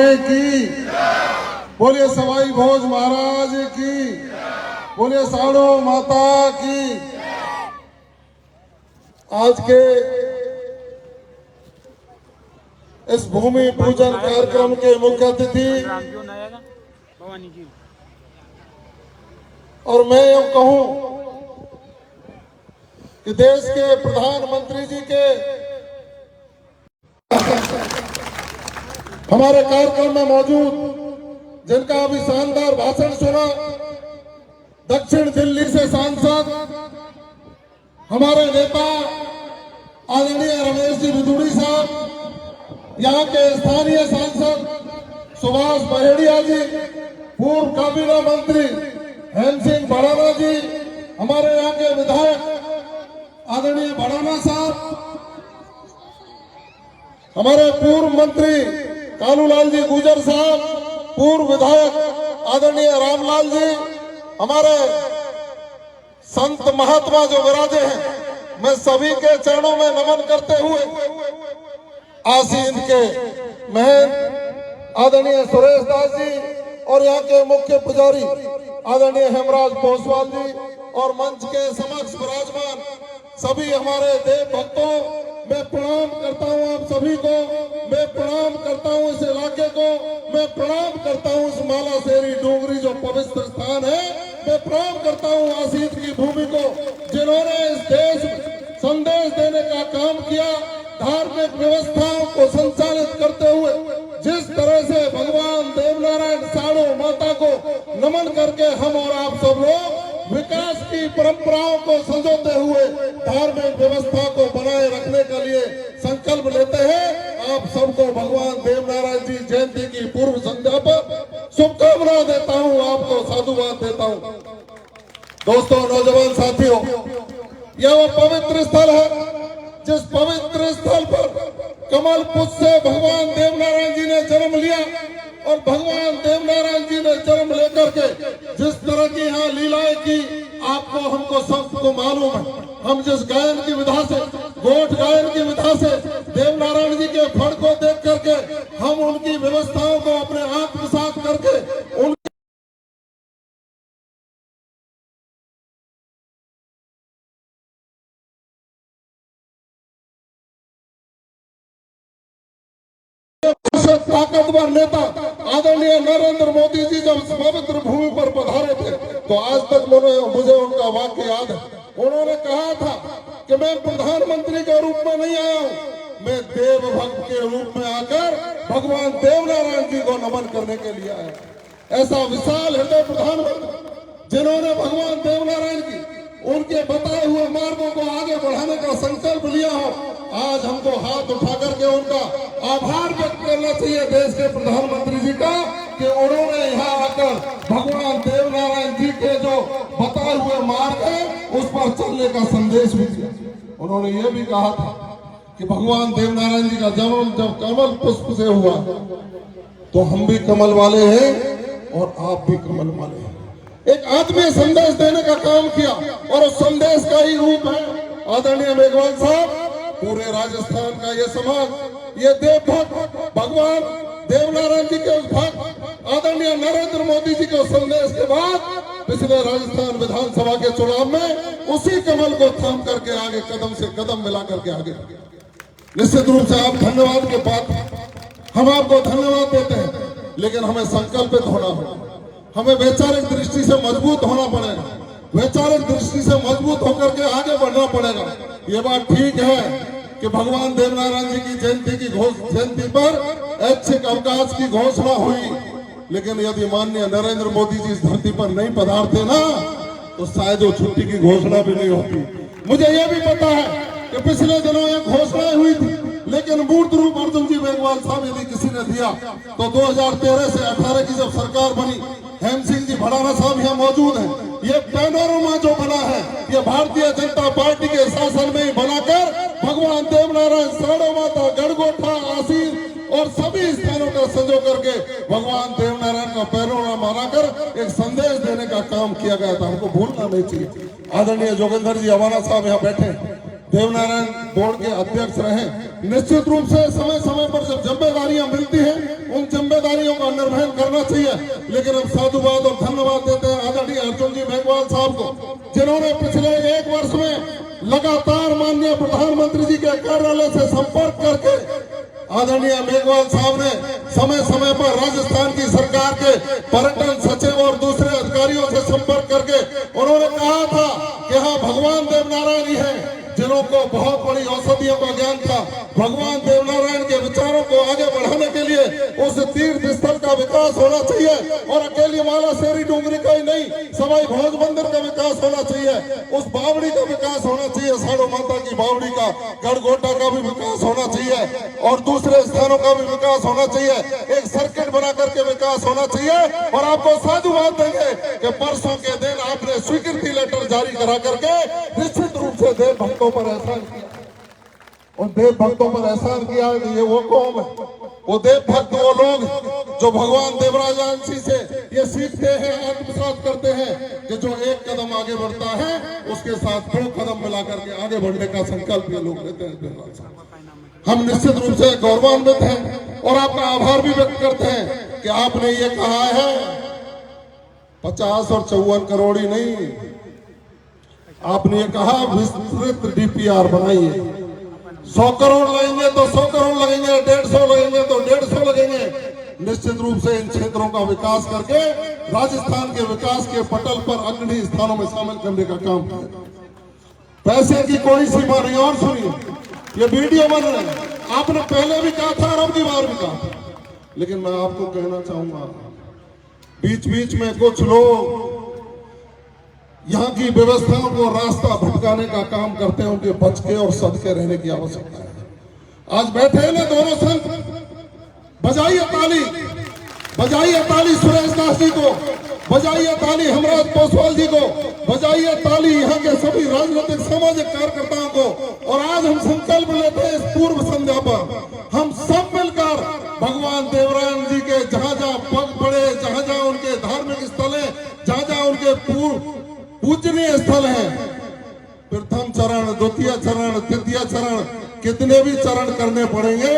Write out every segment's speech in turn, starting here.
तुम्हें की। बोलिए सवाई भोज महाराज की। बोलिए साड़ो माता की। आज के इस भूमि पूजन कार्यक्रम के मुख्य अतिथि और मैं यूं कहूं कि देश के प्रधानमंत्री जी के हमारे कार्यक्रम में मौजूद, जिनका अभी शानदार भाषण सुना, दक्षिण दिल्ली से सांसद हमारे नेता आदरणीय रमेश जी बिदुड़ी साहब, यहाँ के स्थानीय सांसद सुभाष बहेड़िया जी, पूर्व काबीना मंत्री हेम सिंह भड़ाना जी, हमारे यहाँ के विधायक आदरणीय भड़ाना साहब, हमारे पूर्व मंत्री कालूलाल जी गुजर साहब, पूर्व विधायक आदरणीय रामलाल जी, हमारे संत महात्मा जो विराजे हैं, मैं सभी के चरणों में नमन करते हुए आसीन के महंत आदरणीय सुरेश दास जी और यहाँ के मुख्य पुजारी आदरणीय हेमराज पोसवाल जी और मंच के समक्ष विराजमान सभी हमारे देव भक्तों, मैं प्रणाम करता हूँ आप सभी को। मैं प्रणाम करता हूँ इस इलाके को। मैं प्रणाम करता हूँ इस माला शेरी डोंगरी जो पवित्र स्थान है। मैं प्रणाम करता हूँ आसीत की भूमि को, जिन्होंने इस देश में संदेश देने का काम किया। धार्मिक व्यवस्थाओं को संचालित करते हुए जिस तरह से भगवान देवनारायण साड़ो माता को नमन करके हम और आप सब लोग विकास की परंपराओं को संजोते हुए धार्मिक व्यवस्था को बनाए रखने के लिए संकल्प लेते हैं। आप सबको भगवान देवनारायण जी जयंती की पूर्व संध्या पर शुभकामनाएं देता हूं, आपको साधुवाद देता हूं। दोस्तों, नौजवान साथियों, यह वो पवित्र स्थल है जिस पवित्र स्थल पर कमल पुष्प से भगवान देवनारायण जी ने जन्म लिया और भगवान देवनारायण जी ने जन्म लेकर के जिस तरह की यहाँ लीलाएं की, आपको हमको सबको मालूम है। हम जिस गायन की विधा से, गोठ गायन की विधा से देवनारायण जी के फड़ को देख करके हम उनकी व्यवस्थाओं को अपने आत्मसात करके उन ताकतवर नेता आदरणीय नरेंद्र मोदी जी जब पवित्र भूमि पर पधारे थे तो आज तक मुझे उनका वाक्य याद है। उन्होंने कहा था कि मैं प्रधानमंत्री के रूप में नहीं आया हूँ, मैं देव भक्त के रूप में आकर भगवान देवनारायण जी को नमन करने के लिए आया। ऐसा विशाल हृदय प्रधानमंत्री जिन्होंने भगवान देवनारायण की उनके बताए हुए मार्गों को आगे बढ़ाने का संकल्प लिया हो, आज हमको हाथ उठा करके उनका आभार व्यक्त करना चाहिए देश के प्रधानमंत्री जी का कि उन्होंने यहाँ आकर भगवान देवनारायण जी के जो बताए हुए मार्ग है उस पर चलने का संदेश भी दिया। उन्होंने ये भी कहा था कि भगवान देवनारायण जी का जन्म जब कमल पुष्प से हुआ तो हम भी कमल वाले हैं और आप भी कमल वाले हैं। एक आत्मीय संदेश देने का काम किया और उस संदेश का ही रूप है आदरणीय मेघवाल साहब, पूरे राजस्थान का ये समाज, ये देव भक्त भगवान देवनारायण जी के उस भक्त आदरणीय नरेंद्र मोदी जी के संदेश के बाद पिछले राजस्थान विधानसभा के चुनाव में उसी कमल को थाम करके आगे कदम से कदम मिला करके आगे। निश्चित रूप से आप धन्यवाद के पात्र, हम आपको धन्यवाद देते हैं, लेकिन हमें संकल्पित होना होगा, हमें वैचारिक दृष्टि से मजबूत होना पड़ेगा, वैचारिक दृष्टि से मजबूत होकर के आगे बढ़ना पड़ेगा। ये बात ठीक है कि भगवान देवनारायण जी की जयंती पर ऐच्छिक अवकाश की घोषणा हुई, लेकिन यदि माननीय नरेंद्र मोदी जी इस धरती पर नहीं पधारते ना तो शायद वो छुट्टी की घोषणा भी नहीं होती। मुझे यह भी पता है कि पिछले दिनों एक घोषणा हुई थी, लेकिन मूर्त रूप अर्जुन जी मेघवाल साहब यदि किसी ने दिया तो 2013 से 18 की जब सरकार बनी, हेम सिंह जी भड़ाना साहब यहाँ मौजूद हैं, ये पैनोरमा जो बना है ये भारतीय जनता पार्टी के शासन में ही बनाकर भगवान देवनारायण साड़ो माता गढ़गोठा आसीन और सभी स्थानों का संजो करके भगवान देवनारायण का पैनोरमा बनाकर एक संदेश देने का काम किया गया था। हमको भूलना नहीं चाहिए। आदरणीय जोगेंद्र जी अवाना साहब यहाँ बैठे, देवनारायण बोर्ड के अध्यक्ष रहे। निश्चित रूप से समय समय पर जब जिम्मेदारियां मिलती हैं उन जिम्मेदारी चाहिए। लेकिन हम साधुवाद और धन्यवाद देते हैं आदरणीय अर्जुन जी मेघवाल साहब को, जिन्होंने पिछले 1 वर्ष में लगातार माननीय प्रधानमंत्री जी के कार्यालय से संपर्क करके आदरणीय मेघवाल साहब ने समय समय पर राजस्थान की सरकार के पर्यटन सचिव और दूसरे अधिकारियों से संपर्क करके उन्होंने कहा था कि हाँ, भगवान देवनारायण ही है जिनको बहुत बड़ी औषधियों का ज्ञान था। भगवान देवनारायण के विचारों को आगे बढ़ाने के लिए उस तीर्थ स्थल का विकास होना चाहिए और अकेली माला शेरी डूंगरी का ही नहीं, सवाई भोज मंदिर का विकास होना चाहिए, उस बावड़ी का विकास होना चाहिए, साड़ो माता की बावड़ी का, गढ़गोटा का भी विकास होना चाहिए और दूसरे स्थानों का भी विकास होना चाहिए। एक सर्किट बना करके विकास होना चाहिए। और आपको साधुवाद देंगे कि परसों के दिन आपने स्वीकृति लेटर जारी करा करके निश्चित रूप से देव भक्तों पर एहसान किया। और देव भक्तों पर एहसान किया, ये वो कौम है, वो देव भक्त, वो लोग जो भगवान देवराज जी से ये सीखते हैं, आत्मसात करते हैं कि जो एक कदम आगे बढ़ता है उसके साथ 2 कदम मिलाकर के आगे बढ़ने का संकल्प ये लोग लेते हैं। हम निश्चित रूप से गौरवान्वित हैं और आपका आभार भी व्यक्त करते हैं कि आपने ये कहा है 50 और 54 करोड़ ही नहीं, आपने ये कहा विस्तृत डीपीआर बनाइए। 100 करोड़ लगेंगे तो 100 करोड़ लगेंगे, 150 लगेंगे तो 150 लगेंगे। निश्चित रूप से इन क्षेत्रों का विकास करके राजस्थान के विकास के पटल पर अग्रणी स्थानों में शामिल करने का काम करें। पैसे की कोई सीमा नहीं। और सुनिए, ये वीडियो बन रहे हैं, आपने पहले भी कहा था और अब की बार भी कहा था, लेकिन मैं आपको कहना चाहूंगा बीच बीच में कुछ लोग यहाँ की व्यवस्थाओं को रास्ता भटकाने का काम करते हैं। उनके बच के और सदके रहने की आवश्यकता है। आज बैठे हैं ना दोनों संत, बजाइए ताली, बजाइए ताली सुरेश दास जी को, बजाइए ताली हमराज पोसवाल जी को, बजाइए ताली यहाँ के सभी राजनीतिक सामाजिक कार्यकर्ताओं को। और आज हम संकल्प लेते हैं इस पूर्व संध्या पर हम सब मिलकर भगवान देवरायण जी के जहां जहां पग पड़े, जहां जहां उनके धार्मिक स्थल है, जहां जहां उनके पूजनीय स्थल है, प्रथम चरण, द्वितीय चरण, तृतीय चरण, कितने भी चरण करने पड़ेंगे,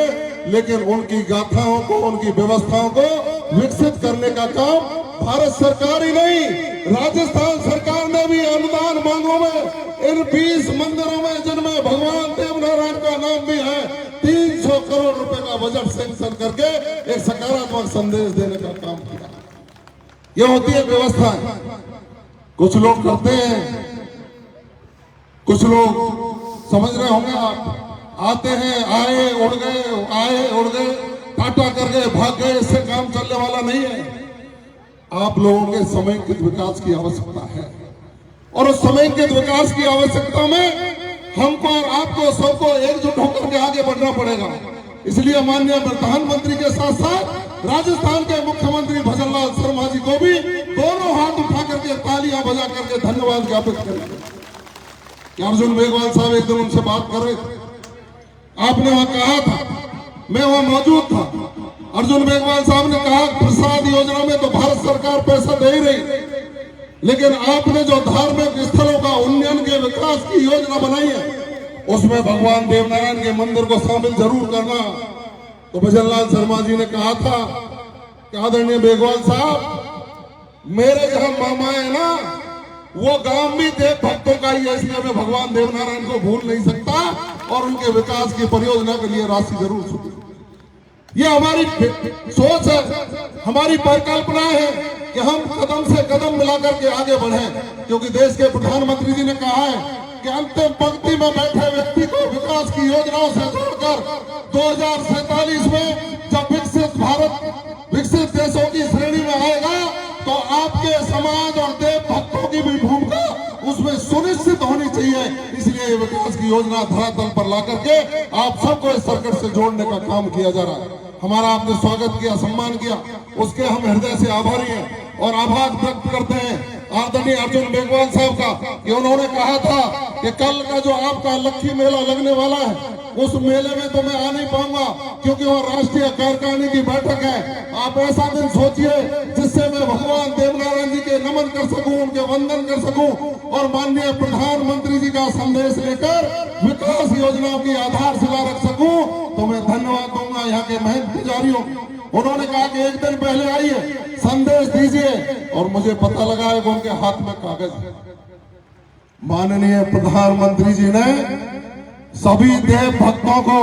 लेकिन उनकी गाथाओं को, उनकी व्यवस्थाओं को विकसित करने का काम भारत सरकार ही नहीं, राजस्थान सरकार ने भी अनुदान मांगों में इन 20 मंदिरों में जिनमें भगवान देवनारायण का नाम भी है 300 करोड़ रुपए का बजट सैंक्शन करके एक सकारात्मक संदेश देने का काम किया। ये होती है व्यवस्था। कुछ लोग करते हैं, कुछ लोग समझ रहे होंगे आप, आते हैं, आए उड़ गए, आए उड़ गए, टाटा कर गए, भाग गए, इससे काम चलने वाला नहीं है। आप लोगों के समेकित विकास की आवश्यकता है और उस समेकित विकास की आवश्यकता में हमको और आपको सबको एकजुट होकर के आगे बढ़ना पड़ेगा। इसलिए माननीय प्रधानमंत्री के साथ साथ राजस्थान के मुख्यमंत्री भजनलाल शर्मा जी को भी दोनों हाथ उठा करके तालियां बजा करके धन्यवाद ज्ञापित करें। अर्जुन मेघवाल साहब एक दिन उनसे बात कर रहे थे, आपने वहां कहा था, मैं वहां मौजूद था, अर्जुन मेघवाल साहब ने कहा प्रसाद योजना में तो भारत सरकार पैसा दे ही रही, लेकिन आपने जो धार्मिक स्थलों का उन्नयन के विकास की योजना बनाई है उसमें भगवान देवनारायण के मंदिर को शामिल जरूर करना। तो भजनलाल शर्मा जी ने कहा था कि आदरणीय मेघवाल साहब, मेरे जहां मामा है ना वो गांव भी देव भक्तों का ही है, इसलिए मैं भगवान देवनारायण को भूल नहीं सकता और उनके विकास की परियोजना के लिए राशि जरूर छूटी। ये हमारी सोच है, हमारी परिकल्पना है कि हम कदम से कदम मिलाकर के आगे बढ़े, क्योंकि देश के प्रधानमंत्री जी ने कहा है कि अंतिम पंक्ति में बैठे व्यक्ति को विकास की योजनाओं से जोड़कर 2047 में जब विकसित भारत विकसित देशों की श्रेणी में आएगा तो आपके समाज और देव भक्तों की भी भूमिका उसमें सुनिश्चित होनी चाहिए। इसलिए ये विकास की योजना धरातल पर ला करके आप सबको इस सर्कट से जोड़ने का काम किया जा रहा है। हमारा आपने स्वागत किया, सम्मान किया, उसके हम हृदय से आभारी हैं और आभार व्यक्त करते हैं आदरणीय अर्जुन मेघवाल साहब का कि उन्होंने कहा था कि कल का जो आपका लक्खी मेला लगने वाला है उस मेले में तो मैं आ नहीं पाऊंगा क्योंकि वह राष्ट्रीय कार्यकारिणी की बैठक है। आप ऐसा दिन सोचिए जिससे मैं भगवान देवनारायण जी के नमन कर सकूं, उनके वंदन कर सकूं और माननीय प्रधानमंत्री जी का संदेश लेकर विकास योजनाओं की आधारशिला रख सकूं। तो मैं धन्यवाद दूंगा यहाँ के महंत पुजारियों। उन्होंने कहा कि एक दिन पहले आइए, संदेश दीजिए। और मुझे पता लगा है कि उनके हाथ में कागज है। माननीय प्रधानमंत्री जी ने सभी देव भक्तों को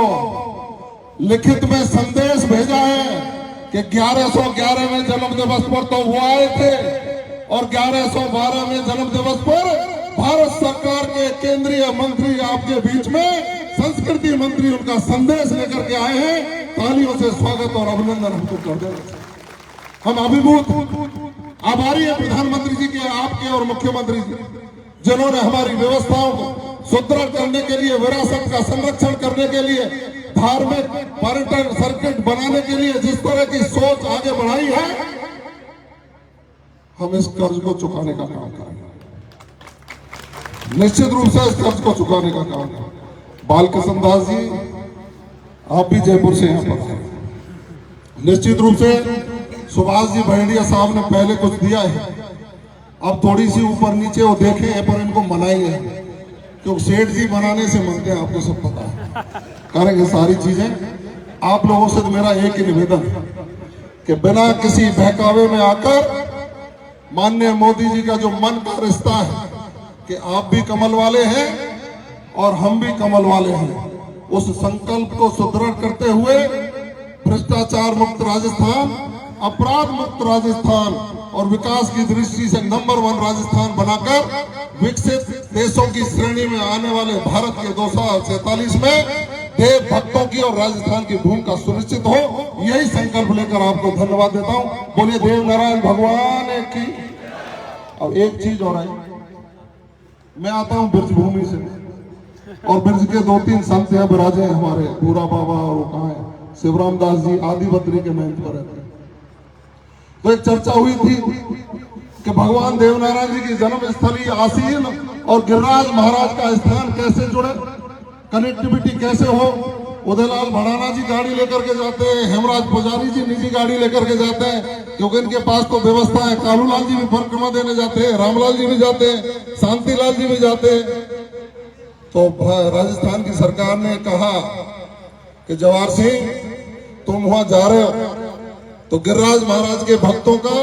लिखित में संदेश भेजा है कि 1111 में जन्म दिवस पर तो वो आए थे और 1112 में जन्म दिवस पर भारत सरकार के केंद्रीय मंत्री आपके बीच में संस्कृति मंत्री उनका संदेश लेकर के आए हैं। तालियों से स्वागत और अभिनंदन हमको कर देना। हम अभिभूत आभारी है प्रधानमंत्री जी के, आपके और मुख्यमंत्री जी, जिन्होंने हमारी व्यवस्थाओं को सुदृढ़ करने के लिए, विरासत का संरक्षण करने के लिए, धार्मिक पर्यटन सर्किट बनाने के लिए जिस तरह की सोच आगे बढ़ाई है, हम इस कर्ज को चुकाने का काम करेंगे। निश्चित रूप से इस कर्ज को चुकाने का काम है। बालकृष्ण दास जी, आप भी जयपुर से यहाँ पर हैं। निश्चित रूप से सुभाष जी भैंडिया साहब ने पहले कुछ दिया है, अब थोड़ी सी ऊपर नीचे वो देखे पर इनको मनाएंगे, क्योंकि सेठ जी बनाने से मनते हैं, आपको सब पता है। करेंगे सारी चीजें। आप लोगों से तो मेरा एक ही निवेदन है कि बिना किसी बहकावे में आकर माननीय मोदी जी का जो मन का रिश्ता है कि आप भी कमल वाले हैं और हम भी कमल वाले हैं, उस संकल्प को सुदृढ़ करते हुए भ्रष्टाचार मुक्त राजस्थान, अपराध मुक्त राजस्थान और विकास की दृष्टि से नंबर 1 राजस्थान बनाकर विकसित देशों की श्रेणी में आने वाले भारत के 2047 में देव भक्तों की और राजस्थान की भूमिका सुनिश्चित हो, यही संकल्प लेकर आपको धन्यवाद देता हूं। बोलिए देव नारायण भगवान की। और एक चीज और है, मैं आता हूं ब्रज भूमि से और ब्रज के 2-3 संत यहाँ विराजे हैं हमारे, पूरा बाबा और वो कहाँ है, शिवराम दास जी आदिबद्री के मंच पर रहते हैं। तो एक चर्चा हुई थी कि भगवान देवनारायण जी की जन्म स्थली आसीन और गिरिराज महाराज का स्थान कैसे जुड़े, कनेक्टिविटी कैसे हो। उदयलाल भड़ाना जी गाड़ी लेकर के जाते हैं, हेमराज पुजारी जी निजी गाड़ी लेकर के जाते हैं, क्योंकि इनके पास तो व्यवस्था है। कालूलाल जी भी परिक्रमा देने जाते हैं, रामलाल जी भी जाते हैं, शांतिलाल जी भी जाते हैं। तो राजस्थान की सरकार ने कहा कि जवाहर सिंह, तुम वहां जा रहे हो तो गिरिराज महाराज के भक्तों का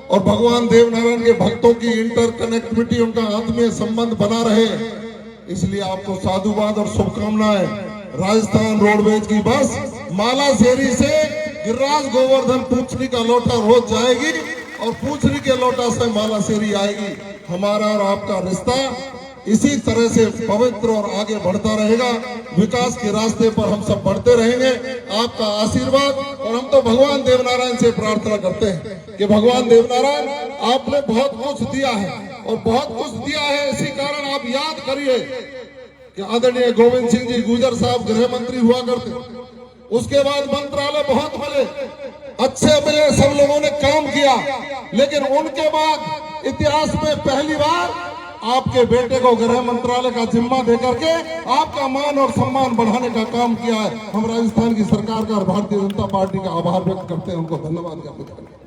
और भगवान देवनारायण के भक्तों की इंटर कनेक्टिविटी, उनका आत्मीय संबंध बना रहे, इसलिए आपको साधुवाद और शुभकामनाएं। राजस्थान रोडवेज की बस मालाशेरी से गिरिराज गोवर्धन पूछरी का लोटा रोज जाएगी और पूछरी के लोटा से मालाशेरी आएगी। हमारा और आपका रिश्ता इसी तरह से पवित्र और आगे बढ़ता रहेगा। विकास के रास्ते पर हम सब बढ़ते रहेंगे। आपका आशीर्वाद, और हम तो भगवान देवनारायण से प्रार्थना करते हैं कि भगवान देवनारायण, आपने बहुत कुछ दिया है और बहुत कुछ दिया है, इसी कारण आप याद करिए कि आदरणीय गोविंद सिंह जी गुजर साहब गृह मंत्री हुआ करते, उसके बाद मंत्रालय बहुत मिले, अच्छे मिले, सब लोगों ने काम किया, लेकिन उनके बाद इतिहास में पहली बार आपके बेटे को गृह मंत्रालय का जिम्मा देकर के आपका मान और सम्मान बढ़ाने का काम किया है। हम राजस्थान की सरकार का और भारतीय जनता पार्टी का आभार व्यक्त करते हैं, उनको धन्यवाद ज्ञापित करते हैं।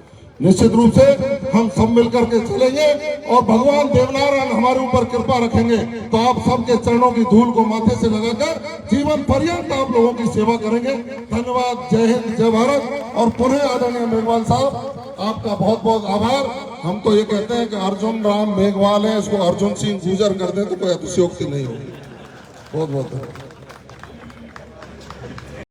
निश्चित रूप से हम सब मिलकर के चलेंगे और भगवान देवनारायण हमारे ऊपर कृपा रखेंगे तो आप सबके चरणों की धूल को माथे से लगाकर जीवन पर्यंत आप लोगों की सेवा करेंगे। धन्यवाद। जय हिंद, जय भारत। और पुनः आदरणीय मेघवाल साहब, आपका बहुत बहुत आभार। हम तो ये कहते हैं कि अर्जुन राम मेघवाल है, इसको अर्जुन सिंह गुजर कर दें तो कोई अतिशयोक्ति नहीं होगी। बहुत बहुत धन्यवाद।